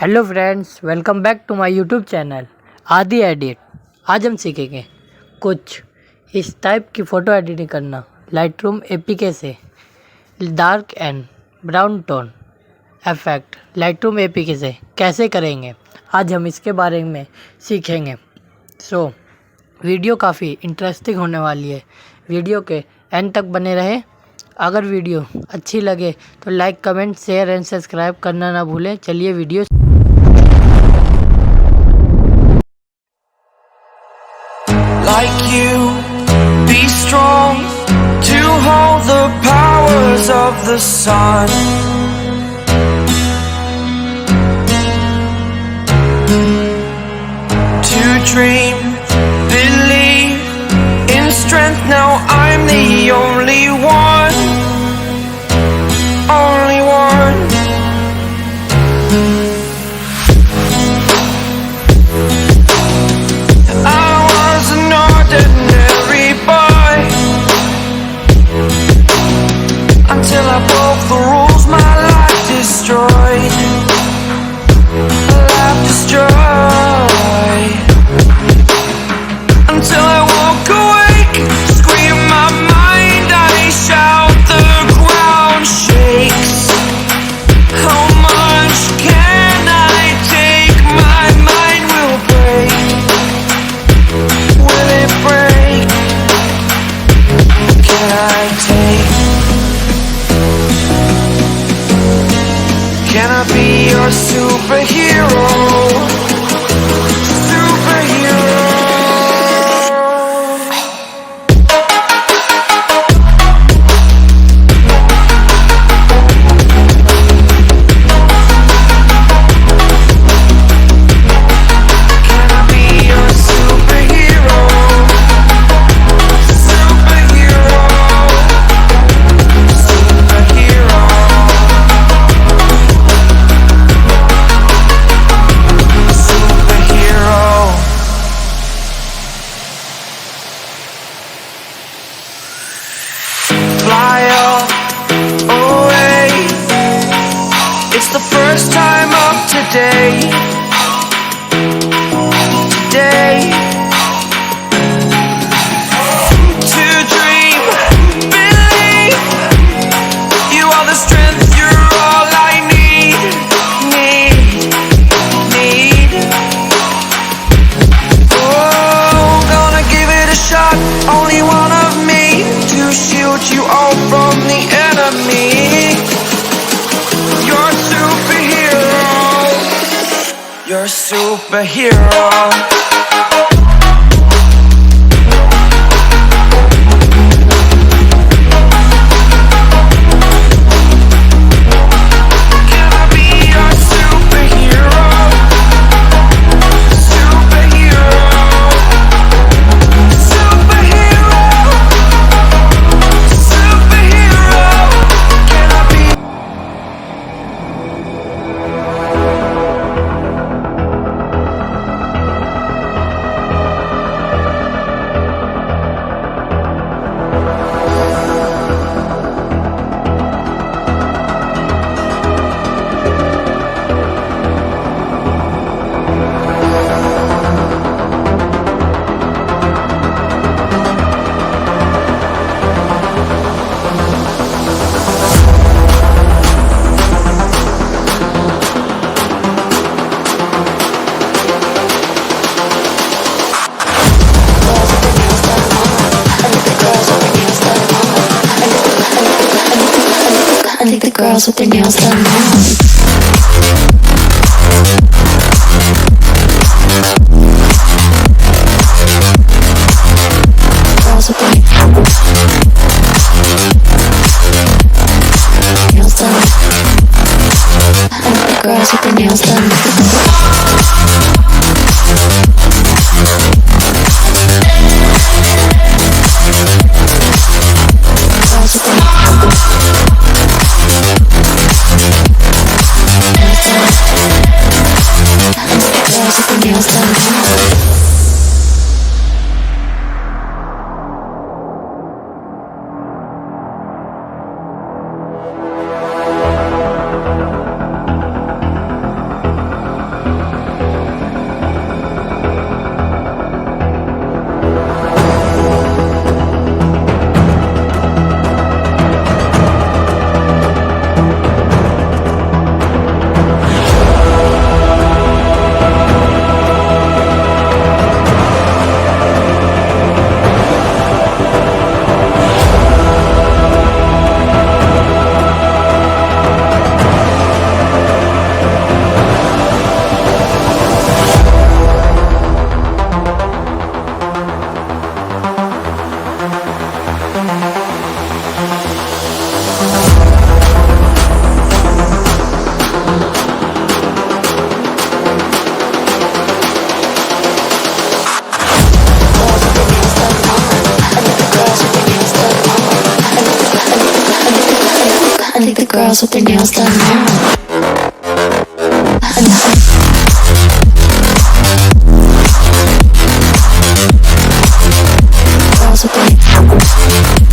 Hello friends, welcome back to my YouTube channel Aadi edit. आज हम सीखेंगे कुछ इस टाइप की फ़ोटो एडिटिंग करना लाइटरूम एपीके से। Dark and brown tone effect Lightroom APK से कैसे करेंगे, आज हम इसके बारे में सीखेंगे। वीडियो काफ़ी इंटरेस्टिंग होने वाली है, वीडियो के एंड तक बने रहे। अगर वीडियो अच्छी लगे तो like, comment, share and subscribe करना ना भूलें। चलिए video like you, be strong to hold the powers of the sun. To dream, believe in strength. Now I'm the only one, only one. Until I broke the rules, my life destroyed. Life destroyed. Until I walk awake, scream my mind, I shout, the ground shakes. How much can I take? My mind will break. Will it break? Can I take? Can I be your superhero? Superhero. Can I be your superhero? Superhero. Superhero. Fly away. It's the first time of today. Today. To dream, believe. You are the strength, you're all I need. Need. Oh, gonna give it a shot. Only one of me to shield you all from the enemy. You're a superhero. You're a superhero. Can I be your superhero? Superhero. Superhero. Superhero. Can I be? I think the girls with their nails done now. Girls with their nails done. I think the girls with their nails done. Girls with their nails done. girls with their nails done now. Girls with their